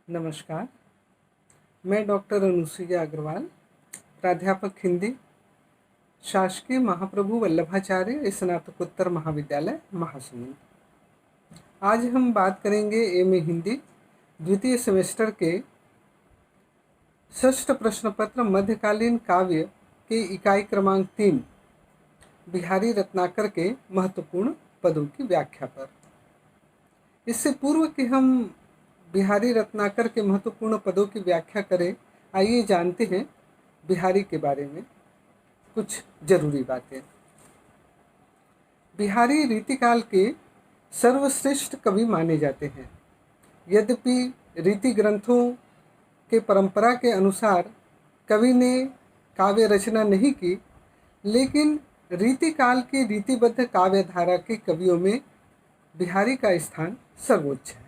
नमस्कार। मैं डॉक्टर अनुसुईया अग्रवाल, प्राध्यापक हिंदी, शासकीय महाप्रभु वल्लभाचार्य स्नातकोत्तर महाविद्यालय महासमुंद। आज हम बात करेंगे एमए हिंदी द्वितीय सेमेस्टर के षष्ठ प्रश्न पत्र मध्यकालीन काव्य के इकाई क्रमांक 3 बिहारी रत्नाकर के महत्वपूर्ण पदों की व्याख्या पर। इससे पूर्व कि हम बिहारी रत्नाकर के महत्वपूर्ण पदों की व्याख्या करें, आइए जानते हैं बिहारी के बारे में कुछ जरूरी बातें। बिहारी रीतिकाल के सर्वश्रेष्ठ कवि माने जाते हैं। यद्यपि रीति ग्रंथों के परंपरा के अनुसार कवि ने काव्य रचना नहीं की, लेकिन रीतिकाल की रीतिबद्ध काव्य धारा के कवियों में बिहारी का स्थान सर्वोच्च है।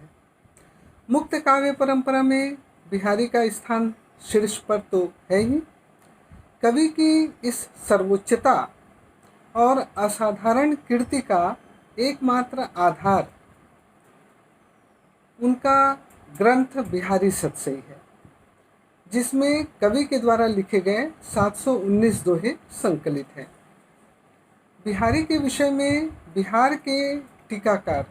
मुक्त काव्य परंपरा में बिहारी का स्थान शीर्ष पर तो है ही। कवि की इस सर्वोच्चता और असाधारण कीर्ति का एकमात्र आधार उनका ग्रंथ बिहारी सतसई है, जिसमें कवि के द्वारा लिखे गए 719 दोहे संकलित हैं। बिहारी के विषय में बिहार के टीकाकार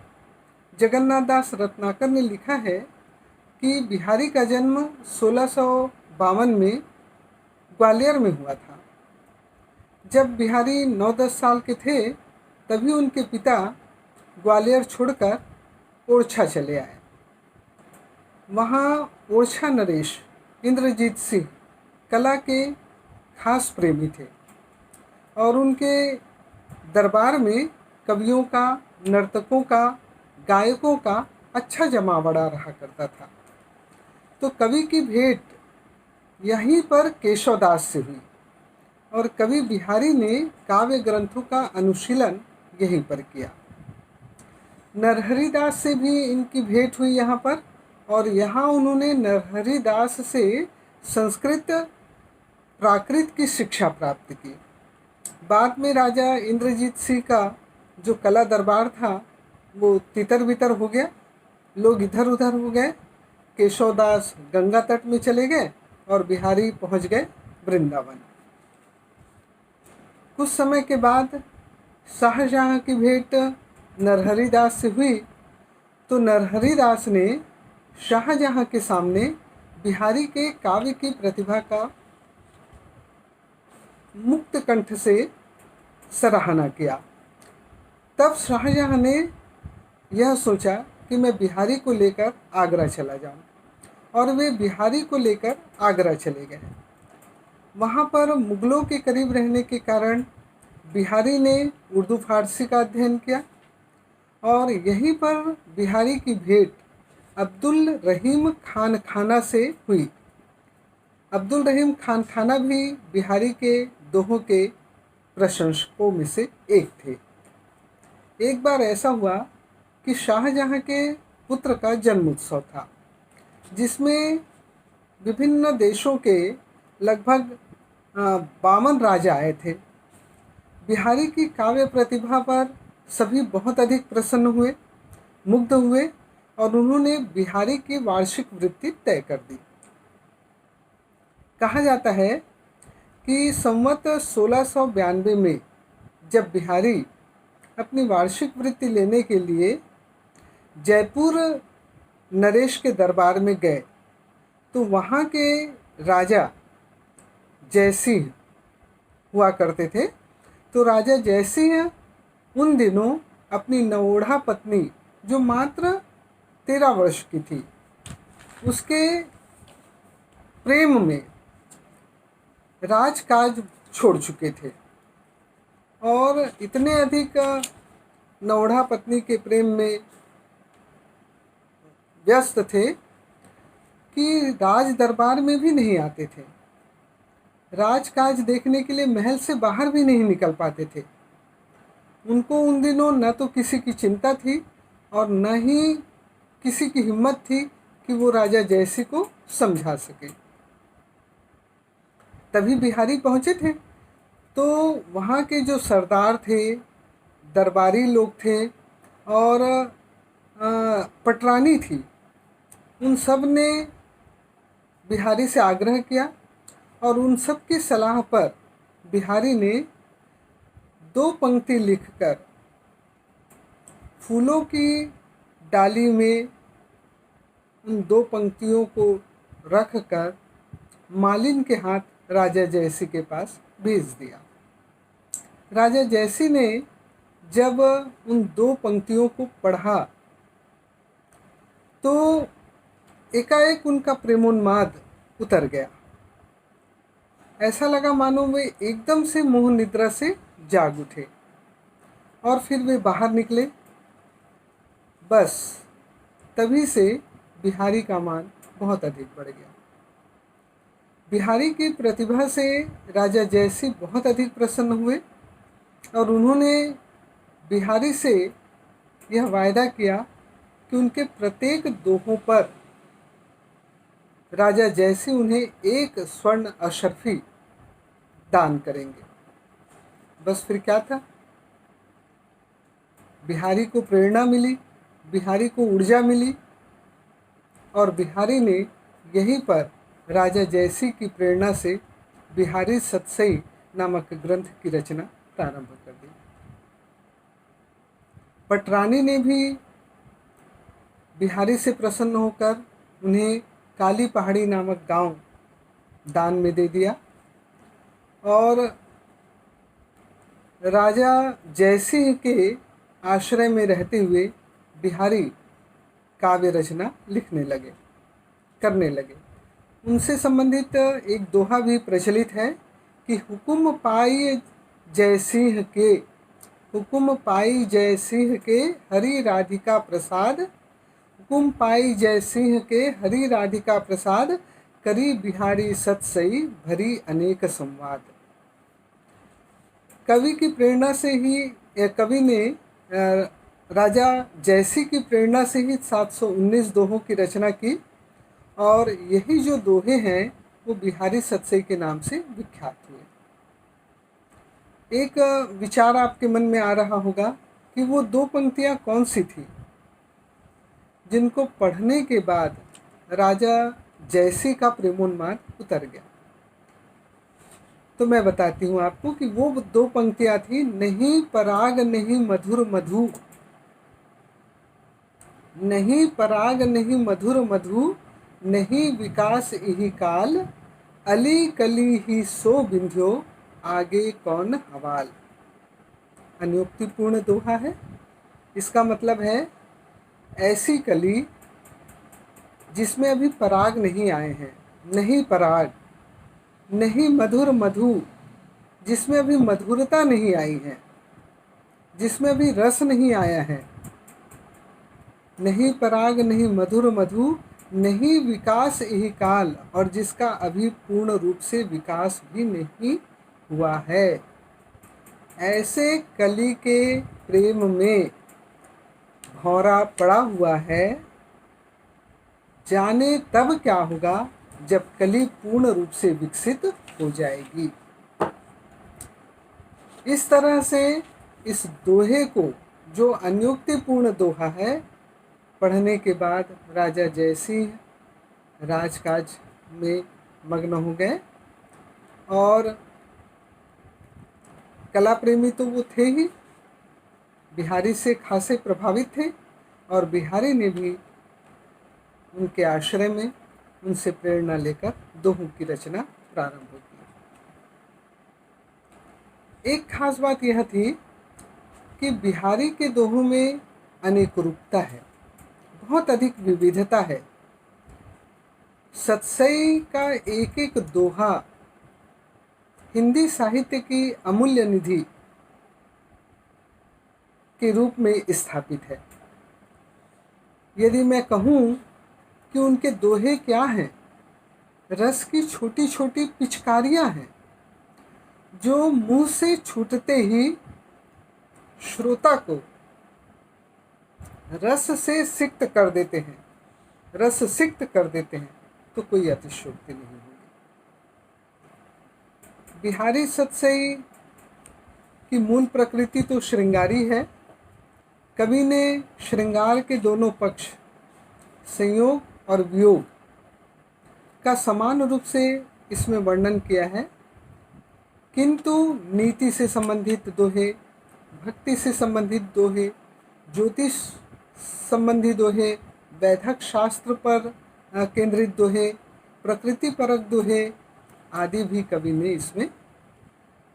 जगन्नाथ दास रत्नाकर ने लिखा है कि बिहारी का जन्म 1652 में ग्वालियर में हुआ था। जब बिहारी 9-10 साल के थे, तभी उनके पिता ग्वालियर छोड़कर ओरछा चले आए। वहाँ ओरछा नरेश इंद्रजीत सिंह कला के खास प्रेमी थे और उनके दरबार में कवियों का, नर्तकों का, गायकों का अच्छा जमावड़ा रहा करता था। तो कवि की भेंट यहीं पर केशवदास से हुई और कवि बिहारी ने काव्य ग्रंथों का अनुशीलन यहीं पर किया। नरहरि दास से भी इनकी भेंट हुई यहाँ पर, और यहाँ उन्होंने नरहरि दास से संस्कृत प्राकृत की शिक्षा प्राप्त की। बाद में राजा इंद्रजीत सिंह का जो कला दरबार था वो तितर बितर हो गया, लोग इधर उधर हो गए। केशवदास गंगा तट में चले गए और बिहारी पहुंच गए वृंदावन। कुछ समय के बाद शाहजहां की भेंट नरहरि दास से हुई, तो नरहरि दास ने शाहजहां के सामने बिहारी के काव्य की प्रतिभा का मुक्त कंठ से सराहना किया। तब शाहजहां ने यह सोचा कि मैं बिहारी को लेकर आगरा चला जाऊं, और वे बिहारी को लेकर आगरा चले गए। वहाँ पर मुगलों के करीब रहने के कारण बिहारी ने उर्दू फारसी का अध्ययन किया, और यहीं पर बिहारी की भेंट अब्दुल रहीम खान खाना से हुई। अब्दुल रहीम खान खाना भी बिहारी के दोहों के प्रशंसकों में से एक थे। एक बार ऐसा हुआ कि शाहजहां के पुत्र का जन्म उत्सव था, जिसमें विभिन्न देशों के लगभग 52 राजा आए थे। बिहारी की काव्य प्रतिभा पर सभी बहुत अधिक प्रसन्न हुए, मुग्ध हुए, और उन्होंने बिहारी की वार्षिक वृत्ति तय कर दी। कहा जाता है कि संवत 1692 में जब बिहारी अपनी वार्षिक वृत्ति लेने के लिए जयपुर नरेश के दरबार में गए, तो वहाँ के राजा जयसिंह हुआ करते थे। तो राजा जयसिंह उन दिनों अपनी नवोढ़ा पत्नी, जो मात्र 13 वर्ष की थी, उसके प्रेम में राजकाज छोड़ चुके थे और इतने अधिक नवोढ़ा पत्नी के प्रेम में व्यस्त थे कि राज दरबार में भी नहीं आते थे। राजकाज देखने के लिए महल से बाहर भी नहीं निकल पाते थे। उनको उन दिनों न तो किसी की चिंता थी और न ही किसी की हिम्मत थी कि वो राजा जयसिंह को समझा सके। तभी बिहारी पहुँचे थे, तो वहाँ के जो सरदार थे, दरबारी लोग थे और पटरानी थी, उन सब ने बिहारी से आग्रह किया और उन सब की सलाह पर बिहारी ने 2 पंक्ति लिखकर फूलों की डाली में उन 2 पंक्तियों को रखकर मालिन के हाथ राजा जयसी के पास भेज दिया। राजा जयसी ने जब उन 2 पंक्तियों को पढ़ा तो एकाएक उनका प्रेमोन्माद उतर गया। ऐसा लगा मानो वे एकदम से मोह निद्रा से जाग उठे और फिर वे बाहर निकले। बस तभी से बिहारी का मान बहुत अधिक बढ़ गया। बिहारी की प्रतिभा से राजा जयसिंह बहुत अधिक प्रसन्न हुए और उन्होंने बिहारी से यह वायदा किया कि उनके प्रत्येक दोहों पर राजा जयसिंह उन्हें 1 स्वर्ण अशर्फी दान करेंगे। बस फिर क्या था, बिहारी को प्रेरणा मिली, बिहारी को ऊर्जा मिली और बिहारी ने यहीं पर राजा जयसिंह की प्रेरणा से बिहारी सतसई नामक ग्रंथ की रचना प्रारंभ कर दी। पटरानी ने भी बिहारी से प्रसन्न होकर उन्हें काली पहाड़ी नामक गांव दान में दे दिया और राजा जयसिंह के आश्रय में रहते हुए बिहारी काव्य रचना करने लगे। उनसे संबंधित एक दोहा भी प्रचलित है कि हुकुम पाई जयसिंह के हरि राधिका प्रसाद, हुकुम पाई जयसिंह के हरि राधिका प्रसाद, करी बिहारी सतसई भरी अनेक संवाद। कवि की प्रेरणा से ही कवि ने राजा जयसिंह की प्रेरणा से ही 719 दोहों की रचना की और यही जो दोहे हैं वो बिहारी सतसई के नाम से विख्यात हुए। एक विचार आपके मन में आ रहा होगा कि वो 2 पंक्तियां कौन सी थी जिनको पढ़ने के बाद राजा जयसिंह का प्रेमोन्माद उतर गया। तो मैं बताती हूँ आपको कि वो 2 पंक्तियां थी, नहीं पराग नहीं मधुर मधु, नहीं पराग नहीं मधुर मधु, नहीं विकास इहि काल, अली कली ही सो बिंध्यो, आगे कौन हवाल। अन्योक्तिपूर्ण दोहा है। इसका मतलब है ऐसी कली जिसमें अभी पराग नहीं आए हैं, नहीं पराग, नहीं मधुर मधु जिसमें अभी मधुरता नहीं आई है, जिसमें अभी रस नहीं आया है, नहीं पराग नहीं मधुर मधु, नहीं विकास इहि काल, और जिसका अभी पूर्ण रूप से विकास भी नहीं हुआ है। ऐसे कली के प्रेम में भौरा पड़ा हुआ है, जाने तब क्या होगा जब कली पूर्ण रूप से विकसित हो जाएगी। इस तरह से इस दोहे को, जो अन्योक्तिपूर्ण दोहा है, पढ़ने के बाद राजा जयसिंह राजकाज में मग्न हो गए और कला प्रेमी तो वो थे ही, बिहारी से खासे प्रभावित थे और बिहारी ने भी उनके आश्रय में उनसे प्रेरणा लेकर दोहों की रचना प्रारंभ की। एक खास बात यह थी कि बिहारी के दोहों में अनेक रूपता है, बहुत अधिक विविधता है। सतसई का एक एक दोहा हिंदी साहित्य की अमूल्य निधि के रूप में स्थापित है। यदि मैं कहूँ कि उनके दोहे क्या हैं, रस की छोटी छोटी पिचकारियाँ हैं जो मुंह से छूटते ही श्रोता को रस से सिक्त कर देते हैं, रस सिक्त कर देते हैं, तो कोई अतिशयोक्ति नहीं होगी। बिहारी सतसई की मूल प्रकृति तो श्रृंगारी है। कवि ने श्रृंगार के दोनों पक्ष, संयोग और वियोग, का समान रूप से इसमें वर्णन किया है, किंतु नीति से संबंधित दोहे, भक्ति से संबंधित दोहे, ज्योतिष संबंधी दोहे, वैदिक शास्त्र पर केंद्रित दोहे, प्रकृति परक दोहे आदि भी कवि ने इसमें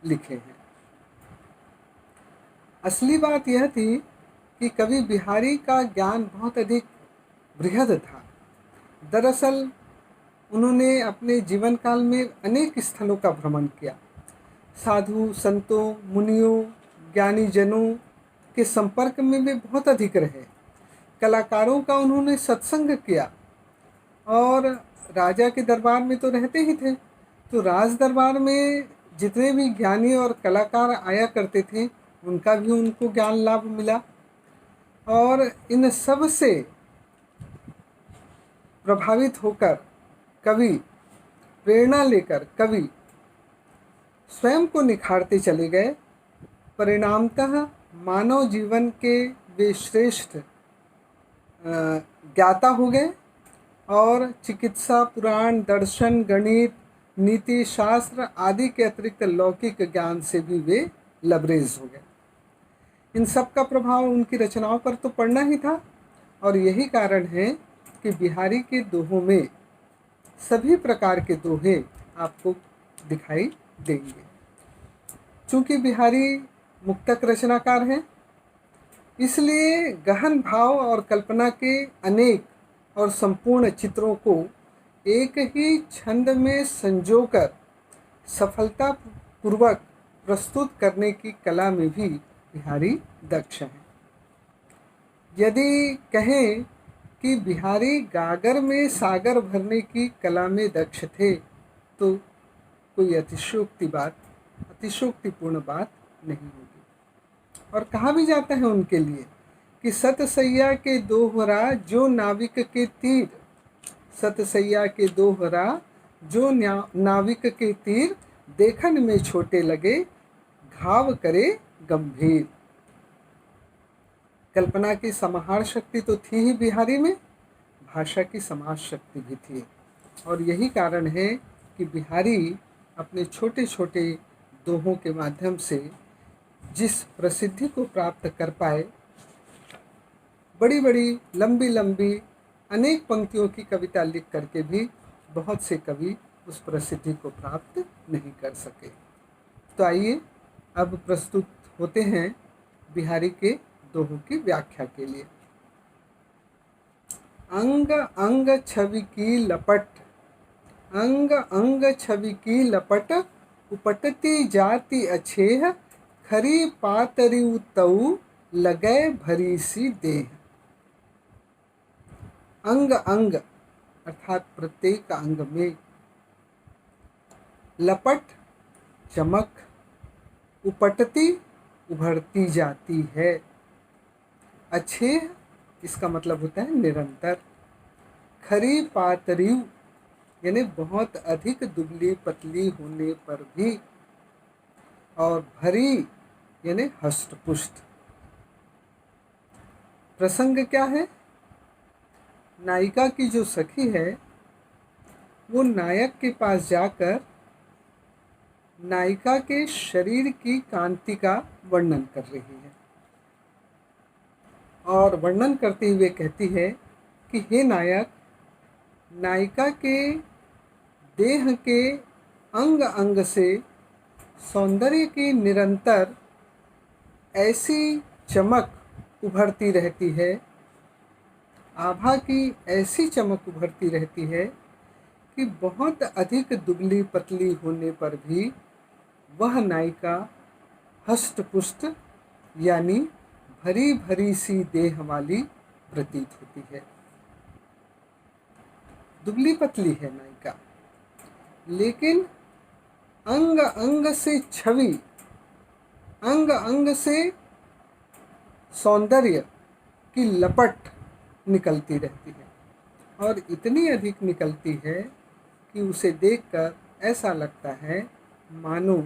लिखे हैं। असली बात यह थी कि कवि बिहारी का ज्ञान बहुत अधिक बृहद था। दरअसल उन्होंने अपने जीवन काल में अनेक स्थलों का भ्रमण किया, साधु संतों, मुनियों, ज्ञानी जनों के संपर्क में वे बहुत अधिक रहे, कलाकारों का उन्होंने सत्संग किया, और राजा के दरबार में तो रहते ही थे, तो राज दरबार में जितने भी ज्ञानी और कलाकार आया करते थे उनका भी उनको ज्ञान लाभ मिला। और इन सब से प्रभावित होकर कवि, प्रेरणा लेकर कवि स्वयं को निखारते चले गए। परिणामतः मानव जीवन के वे श्रेष्ठ ज्ञाता हो गए और चिकित्सा, पुराण, दर्शन, गणित, नीति शास्त्र आदि के अतिरिक्त लौकिक ज्ञान से भी वे लबरेज हो गए। इन सब का प्रभाव उनकी रचनाओं पर तो पड़ना ही था, और यही कारण है कि बिहारी के दोहों में सभी प्रकार के दोहे आपको दिखाई देंगे। चूँकि बिहारी मुक्तक रचनाकार हैं, इसलिए गहन भाव और कल्पना के अनेक और संपूर्ण चित्रों को एक ही छंद में संजोकर सफलतापूर्वक प्रस्तुत करने की कला में भी बिहारी दक्ष हैं। यदि कहें कि बिहारी गागर में सागर भरने की कला में दक्ष थे तो कोई अतिशयोक्तिपूर्ण बात नहीं होगी। और कहा भी जाता है उनके लिए कि सतसैया के दोहरा जो नाविक के तीर, सतसैया के दोहरा जो नाविक के तीर, देखन में छोटे लगे घाव करे गंभीर। कल्पना की समाहार शक्ति तो थी ही बिहारी में, भाषा की समाज शक्ति भी थी, और यही कारण है कि बिहारी अपने छोटे छोटे दोहों के माध्यम से जिस प्रसिद्धि को प्राप्त कर पाए, बड़ी बड़ी लंबी लंबी अनेक पंक्तियों की कविता लिख करके भी बहुत से कवि उस प्रसिद्धि को प्राप्त नहीं कर सके। तो आइए अब प्रस्तुत होते हैं बिहारी के दोहों की व्याख्या के लिए। अंग अंग छवि की लपट, अंग अंग छवि की लपट, उपटती जाति अछेह, खरी पातरी तऊ, लगे भरी सी देह। अंग अंग अर्थात प्रत्येक अंग में, लपट चमक, उपटती उभरती जाती है, अछेह इसका मतलब होता है निरंतर, खरी पातरीव यानी बहुत अधिक दुबली पतली होने पर भी, और भरी यानी हष्ट-पुष्ट। प्रसंग क्या है? नायिका की जो सखी है वो नायक के पास जाकर नायिका के शरीर की कांति का वर्णन कर रही है, और वर्णन करते हुए कहती है कि हे नायक, नायिका के देह के अंग अंग से सौंदर्य की निरंतर ऐसी चमक उभरती रहती है, आभा की ऐसी चमक उभरती रहती है कि बहुत अधिक दुबली पतली होने पर भी वह नायिका हष्ट पुष्ट यानी भरी भरी सी देह वाली प्रतीत होती है। दुबली पतली है नायिका, लेकिन अंग अंग से छवि, अंग अंग से सौंदर्य की लपट निकलती रहती है, और इतनी अधिक निकलती है कि उसे देखकर ऐसा लगता है मानो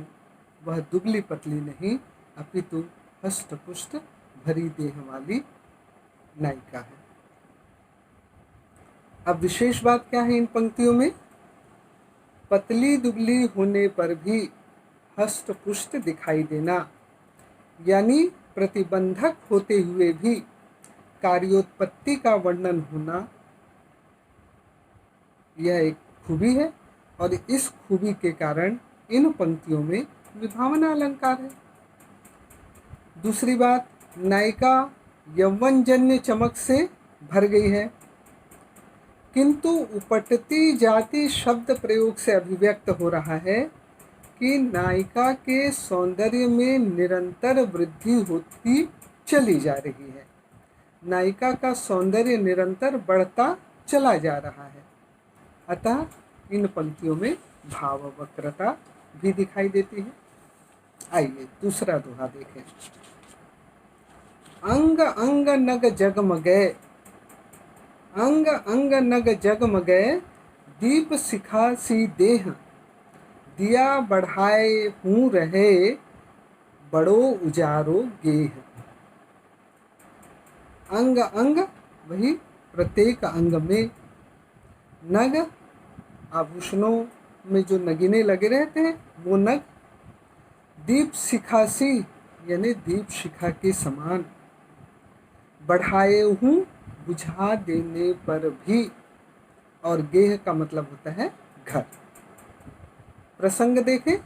वह दुबली पतली नहीं अपितु हष्ट पुष्ट भरी देह वाली नायिका है। अब विशेष बात क्या है इन पंक्तियों में? पतली दुबली होने पर भी हष्ट पुष्ट दिखाई देना, यानी प्रतिबंधक होते हुए भी कार्योत्पत्ति का वर्णन होना, यह एक खूबी है और इस खूबी के कारण इन पंक्तियों में विभावना अलंकार है। दूसरी बात, नायिका यौवनजन्य चमक से भर गई है, किंतु उपटती जाति शब्द प्रयोग से अभिव्यक्त हो रहा है कि नायिका के सौंदर्य में निरंतर वृद्धि होती चली जा रही है। नायिका का सौंदर्य निरंतर बढ़ता चला जा रहा है। अतः इन पंक्तियों में भाव वक्रता भी दिखाई देती है। आइए दूसरा दोहा देखें। अंग अंग नग जगमगे, अंग अंग नग जगमगे, दीप शिखा सी देह, दिया बढ़ाए हूँ रहे, बड़ो उजारो गेह। अंग अंग वही प्रत्येक अंग में, नग आभूषणों में जो नगीने लगे रहते हैं वो नग, दीप शिखा सी यानी दीप शिखा के समान, बढ़ाए हूँ बुझा देने पर भी, और गेह का मतलब होता है घर। प्रसंग देखें।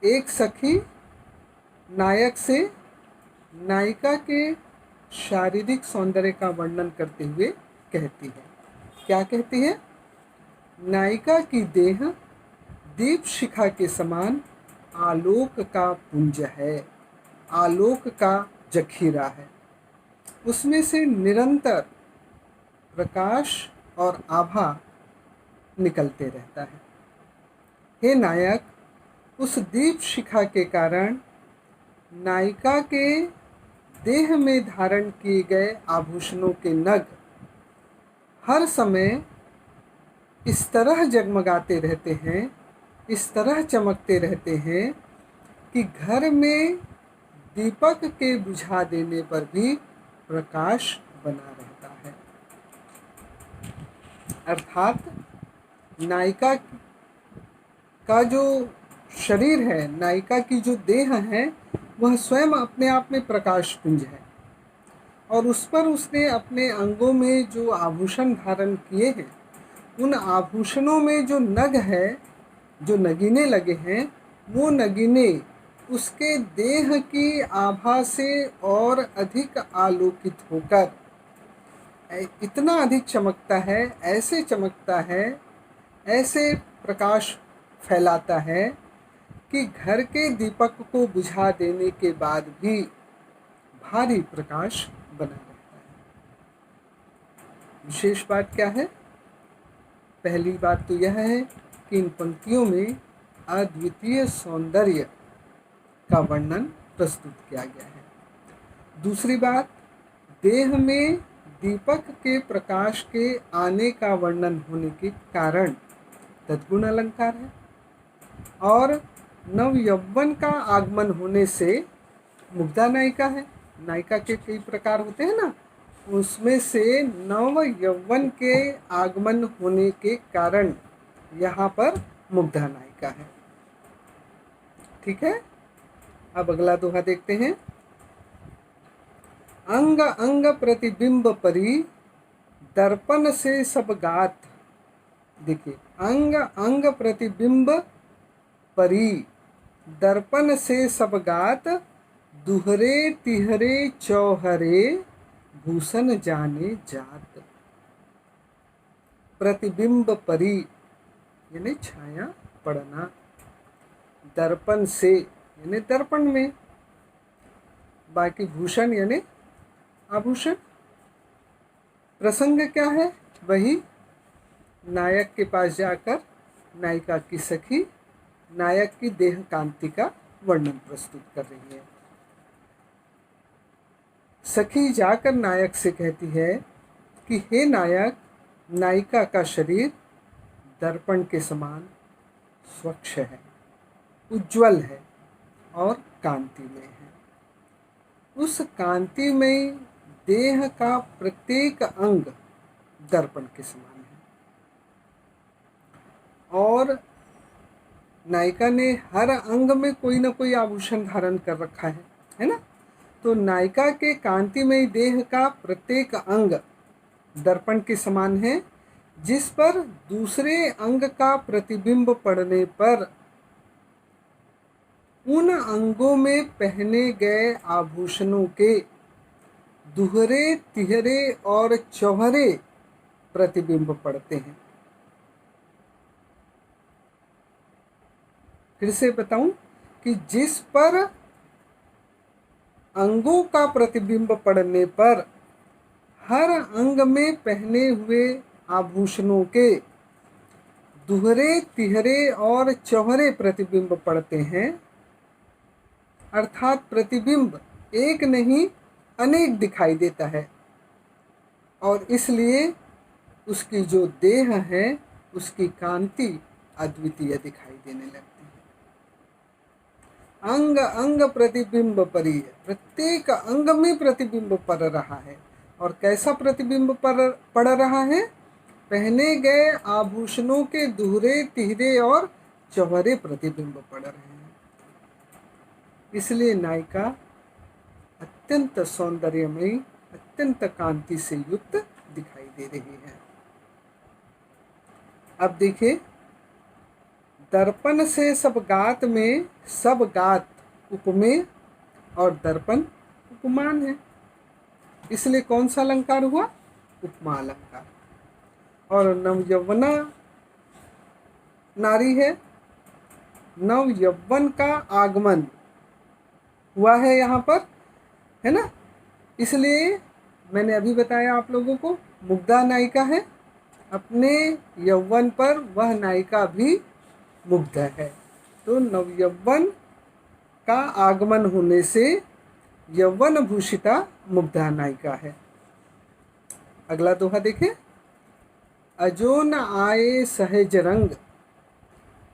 एक सखी नायक से नायिका के शारीरिक सौंदर्य का वर्णन करते हुए कहती है, क्या कहती है? नायिका की देह दीप शिखा के समान आलोक का पुंज है, आलोक का जखीरा है, उसमें से निरंतर प्रकाश और आभा निकलते रहता है। हे नायक, उस दीप शिखा के कारण नायिका के देह में धारण किए गए आभूषणों के नग हर समय इस तरह जगमगाते रहते हैं, इस तरह चमकते रहते हैं कि घर में दीपक के बुझा देने पर भी प्रकाश बना रहता है। अर्थात नायिका का जो शरीर है, नायिका की जो देह है, वह स्वयं अपने आप में प्रकाश पुंज है, और उस पर उसने अपने अंगों में जो आभूषण धारण किए हैं, उन आभूषणों में जो नग है, जो नगीने लगे हैं, वो नगीने उसके देह की आभा से और अधिक आलोकित होकर इतना अधिक चमकता है, ऐसे चमकता है, ऐसे प्रकाश फैलाता है कि घर के दीपक को बुझा देने के बाद भी भारी प्रकाश बना रहता है। विशेष बात क्या है? पहली बात तो यह है कि इन पंक्तियों में अद्वितीय सौंदर्य का वर्णन प्रस्तुत किया गया है। दूसरी बात, देह में दीपक के प्रकाश के आने का वर्णन होने के कारण तद्गुण अलंकार है, और नव यौवन का आगमन होने से मुग्धा नायिका है। नायिका के कई प्रकार होते हैं ना, उसमें से नव यौवन के आगमन होने के कारण यहाँ पर मुग्धा नायिका है। ठीक है, अब अगला दोहा देखते हैं। अंग अंग प्रतिबिंब परी, दर्पण से सब गात। देखिए, अंग अंग प्रतिबिंब परी, दर्पण से सब गात, दुहरे तिहरे चौहरे, भूषण जाने जात। प्रतिबिंब परी यानी छाया पड़ना, दर्पण से यानी दर्पण में, बाकी भूषण यानी आभूषण। प्रसंग क्या है? वही नायक के पास जाकर नायिका की सखी नायक की देह कांति का वर्णन प्रस्तुत कर रही है। सखी जाकर नायक से कहती है कि हे नायक, नायिका का शरीर दर्पण के समान स्वच्छ है, उज्ज्वल है और कांति में है। उस कांति में देह का प्रत्येक अंग दर्पण के समान है, और नायिका ने हर अंग में कोई ना कोई आभूषण धारण कर रखा है ना। तो नायिका के कांतिमय देह का प्रत्येक अंग दर्पण के समान है, जिस पर दूसरे अंग का प्रतिबिंब पड़ने पर उन अंगों में पहने गए आभूषणों के दुहरे, तिहरे और चौहरे प्रतिबिंब पड़ते हैं। फिर से बताऊं कि जिस पर अंगों का प्रतिबिंब पड़ने पर हर अंग में पहने हुए आभूषणों के दुहरे, तिहरे और चौहरे प्रतिबिंब पड़ते हैं, अर्थात प्रतिबिंब एक नहीं अनेक दिखाई देता है, और इसलिए उसकी जो देह है उसकी कांति अद्वितीय दिखाई देने लगती है। अंग अंग प्रतिबिंब परी है, प्रत्येक अंग में प्रतिबिंब पड़ रहा है। और कैसा प्रतिबिंब पड़ रहा है? पहने गए आभूषणों के दुहरे, तिहरे और चौहरे प्रतिबिंब पड़ रहे हैं। इसलिए नायिका अत्यंत सौंदर्यमयी, अत्यंत कांति से युक्त दिखाई दे रही है। अब देखिए, दर्पण से सब गात में सब गात उपमेय और दर्पण उपमान है, इसलिए कौन सा अलंकार हुआ? उपमा अलंकार। और नवयौवना नारी है, नव यौवन का आगमन हुआ है यहाँ पर, है ना। इसलिए मैंने अभी बताया आप लोगों को, मुग्धा नायिका है, अपने यौवन पर वह नायिका भी मुग्ध है। तो नवयौवन का आगमन होने से यौवन भूषिता मुग्धा नायिका है। अगला दोहा देखें। अजो न आए सहज रंग,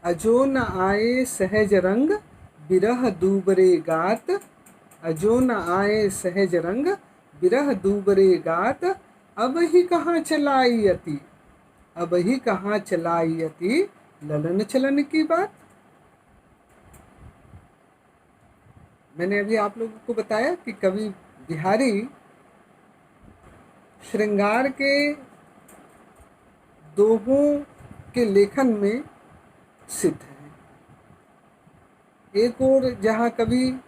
अजो न आए सहज रंग, बिरह दूबरे गात, अजो न आए सहज रंग, बिरह दूबरे गात, अब ही कहाँ चलाई अति, अब ही कहाँ चलाई अति, ललन चलन की बात। मैंने अभी आप लोगों को बताया कि कवि बिहारी श्रृंगार के दोहों के लेखन में सिद्ध है। एक और जहाँ कवि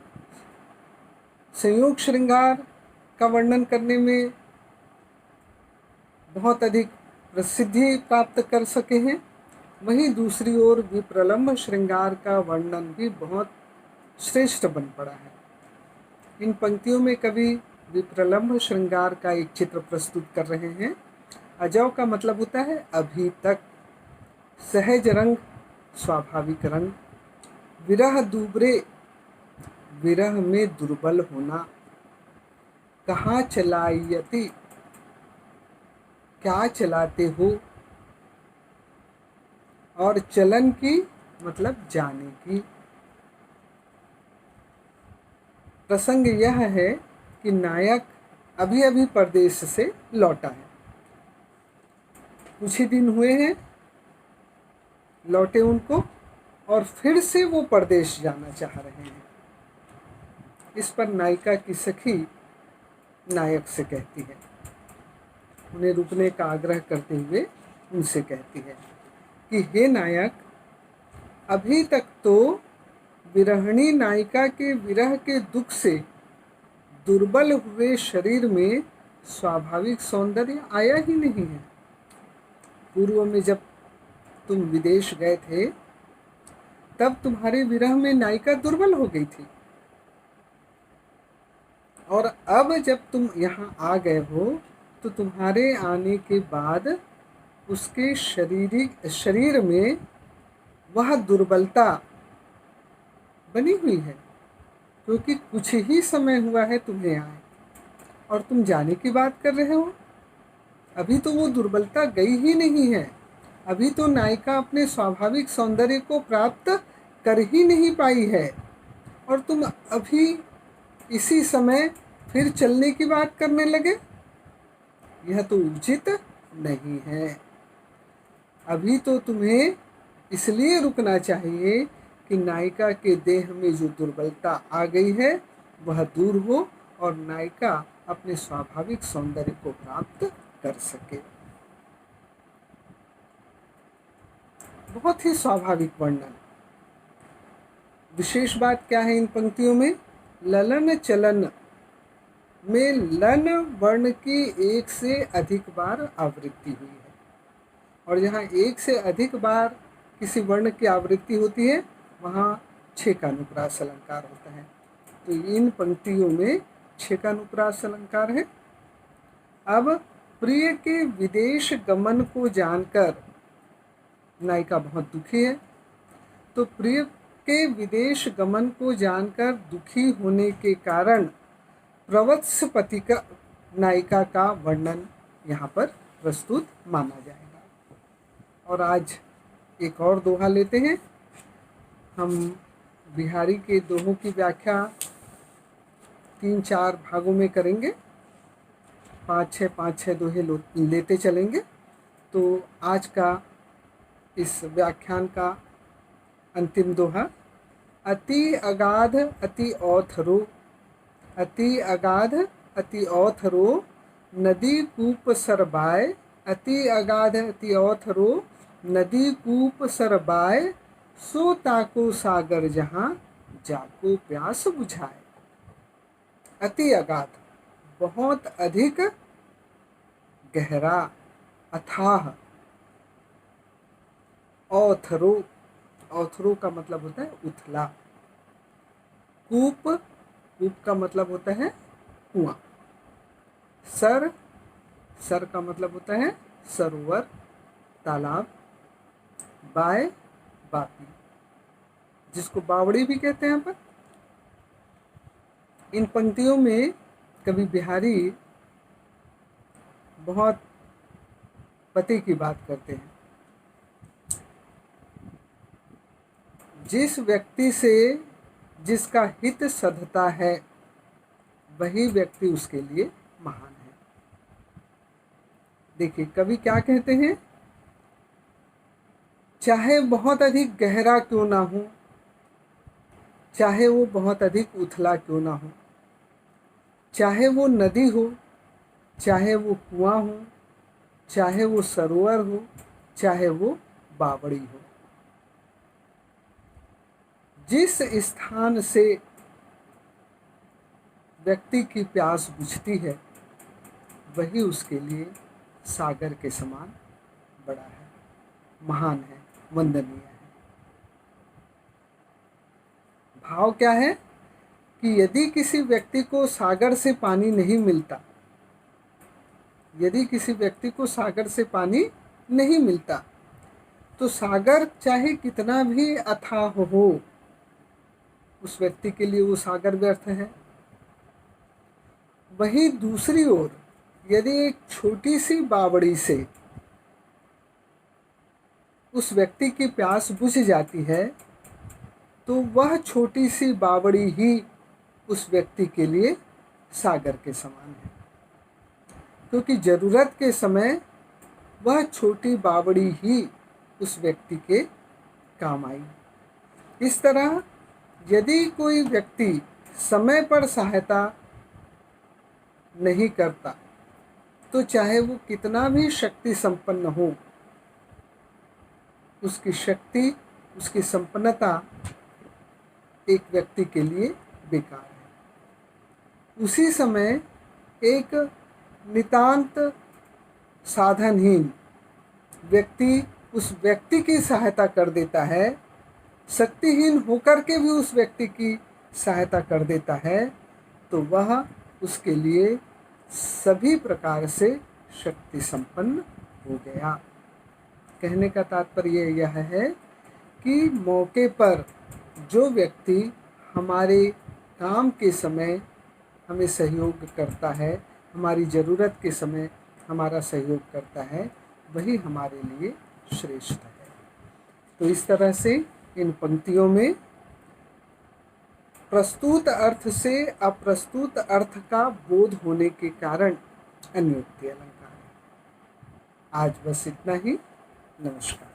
संयोग श्रृंगार का वर्णन करने में बहुत अधिक प्रसिद्धि प्राप्त कर सके हैं, वहीं दूसरी ओर विप्रलम्भ श्रृंगार का वर्णन भी बहुत श्रेष्ठ बन पड़ा है। इन पंक्तियों में कवि विप्रलम्भ श्रृंगार का एक चित्र प्रस्तुत कर रहे हैं। अजौ का मतलब होता है अभी तक, सहज रंग स्वाभाविक रंग, विरह दूबरे विरह में दुर्बल होना, कहाँ चलायति क्या चलाते हो, और चलन की मतलब जाने की। प्रसंग यह है कि नायक अभी अभी परदेश से लौटा है, कुछ ही दिन हुए हैं लौटे उनको, और फिर से वो परदेश जाना चाह रहे हैं। इस पर नायिका की सखी नायक से कहती है, उन्हें रुकने का आग्रह करते हुए उनसे कहती है कि हे नायक, अभी तक तो विरहणी नायिका के विरह के दुख से दुर्बल हुए शरीर में स्वाभाविक सौंदर्य आया ही नहीं है। पूर्व में जब तुम विदेश गए थे तब तुम्हारे विरह में नायिका दुर्बल हो गई थी, और अब जब तुम यहाँ आ गए हो तो तुम्हारे आने के बाद उसके शरीर में वह दुर्बलता बनी हुई है, क्योंकि कुछ ही समय हुआ है तुम्हें आए और तुम जाने की बात कर रहे हो। अभी तो वो दुर्बलता गई ही नहीं है, अभी तो नायिका अपने स्वाभाविक सौंदर्य को प्राप्त कर ही नहीं पाई है, और तुम अभी इसी समय फिर चलने की बात करने लगे। यह तो उचित नहीं है। अभी तो तुम्हें इसलिए रुकना चाहिए कि नायिका के देह में जो दुर्बलता आ गई है वह दूर हो और नायिका अपने स्वाभाविक सौंदर्य को प्राप्त कर सके। बहुत ही स्वाभाविक वर्णन। विशेष बात क्या है इन पंक्तियों में? ललन चलन में लन वर्ण की एक से अधिक बार आवृत्ति हुई है, और जहाँ एक से अधिक बार किसी वर्ण की आवृत्ति होती है वहाँ छेकानुप्रास अलंकार होता है। तो इन पंक्तियों में छेकानुप्रास अलंकार है। अब प्रिय के विदेश गमन को जानकर नायिका बहुत दुखी है। तो प्रिय के विदेश गमन को जानकर दुखी होने के कारण प्रवत्स पति का नायिका का वर्णन यहाँ पर प्रस्तुत माना जाएगा। और आज एक और दोहा लेते हैं। हम बिहारी के दोहों की व्याख्या 3-4 भागों में करेंगे, 5-6 दोहे लेते चलेंगे। तो आज का इस व्याख्यान का अंतिम दोहा, अति अगाध अति औथरो, अति अगाध अति औथरो नदी कूप सरबाय, अति अगाध अति औथरो नदी कूप सरबाय, सो ताको सागर जहाँ जाको प्यास बुझाए। अति अगाध, बहुत अधिक गहरा, अथाह। औथरो, औथरो का मतलब होता है उथला। कूप, कूप का मतलब होता है कुआं। सर, सर का मतलब होता है सरोवर, तालाब। बाय, बापी, जिसको बावड़ी भी कहते हैं। पर इन पंक्तियों में कवि बिहारी बहुत पते की बात करते हैं। जिस व्यक्ति से जिसका हित सधता है वही व्यक्ति उसके लिए महान है। देखिए कवि क्या कहते हैं, चाहे बहुत अधिक गहरा क्यों ना हो, चाहे वो बहुत अधिक उथला क्यों ना हो, चाहे वो नदी हो, चाहे वो कुआं हो, चाहे वो सरोवर हो, चाहे वो बावड़ी हो, जिस स्थान से व्यक्ति की प्यास बुझती है वही उसके लिए सागर के समान बड़ा है, महान है, वंदनीय है। भाव क्या है कि यदि किसी व्यक्ति को सागर से पानी नहीं मिलता, यदि किसी व्यक्ति को सागर से पानी नहीं मिलता तो सागर चाहे कितना भी अथाह हो, उस व्यक्ति के लिए वो सागर व्यर्थ है। वहीं दूसरी ओर यदि एक छोटी सी बावड़ी से उस व्यक्ति की प्यास बुझ जाती है तो वह छोटी सी बावड़ी ही उस व्यक्ति के लिए सागर के समान है, क्योंकि जरूरत के समय वह छोटी बावड़ी ही उस व्यक्ति के काम आई। इस तरह यदि कोई व्यक्ति समय पर सहायता नहीं करता तो चाहे वो कितना भी शक्ति संपन्न हो, उसकी शक्ति, उसकी संपन्नता एक व्यक्ति के लिए बेकार है। उसी समय एक नितांत साधनहीन व्यक्ति उस व्यक्ति की सहायता कर देता है, शक्तिहीन होकर के भी उस व्यक्ति की सहायता कर देता है, तो वह उसके लिए सभी प्रकार से शक्ति संपन्न हो गया। कहने का तात्पर्य यह है कि मौके पर जो व्यक्ति हमारे काम के समय हमें सहयोग करता है, हमारी ज़रूरत के समय हमारा सहयोग करता है, वही हमारे लिए श्रेष्ठ है। तो इस तरह से इन पंक्तियों में प्रस्तुत अर्थ से अप्रस्तुत अर्थ का बोध होने के कारण अन्योक्ति अलंकार है। आज बस इतना ही। नमस्कार।